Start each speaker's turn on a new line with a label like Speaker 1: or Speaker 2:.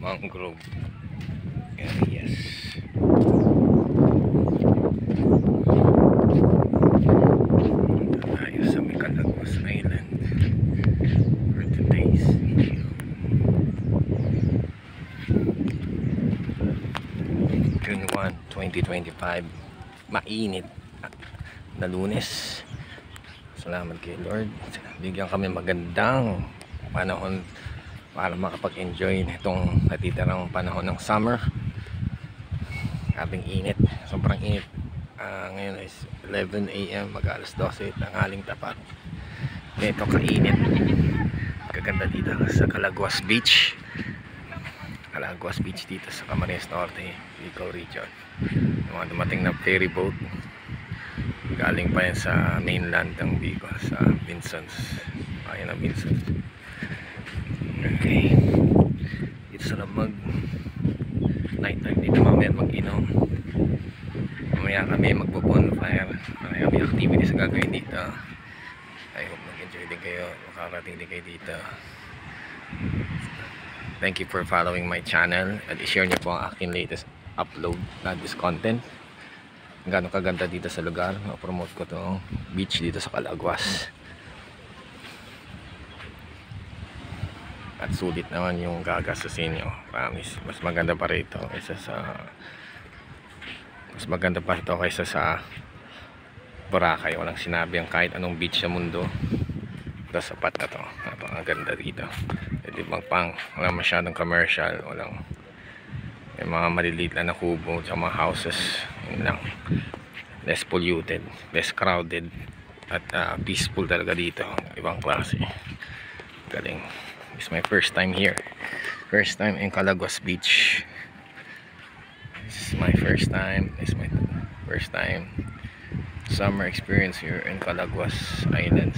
Speaker 1: Mangrove areas. Tayo sa may Calagwas Island for today's video. 1, 2025, mainit na Lunes. Salamat kay Lord, bigyan kami magandang panahon para makapag-enjoy nitong natitirang panahon ng summer. Abing init, sobrang init. Ngayon is 11 AM, mag alas 12, tanghaling tapat. Ito kainit, kaganda dito sa Calagwas Beach. Calagwas Beach dito sa Camarines Norte, Bicol Region. Yung mga dumating na ferry boat galing pa yan sa mainland ng Bicol, sa Vincent's, ayan ang Vincent's. Okay, dito sa mag night time dito, mamaya mag-inom, mamaya kami magpo-bonfire, mamaya may activities na gagawin dito. I hope mag-enjoy din kayo, makarating din kayo dito. Thank you for following my channel at i-share nyo po ang aking latest upload na this content. Gano'ng kaganda dito sa lugar, promote ko to beach dito sa Calagwas. At sulit naman yung gagastusin nyo, promise. Mas maganda pa rito kaysa sa Boracay. Walang sinabi ang kahit anong beach sa mundo. Ito sapat na to, napakaganda dito. Pwede magpang, wala masyadong commercial, walang may mga maliliit lang na kubo at mga houses, yun lang. Less polluted, less crowded, at peaceful talaga dito, ibang klase. Galing. This is my first time here, first time in Calagwas Beach. This is my first time summer experience here in Calagwas Islands.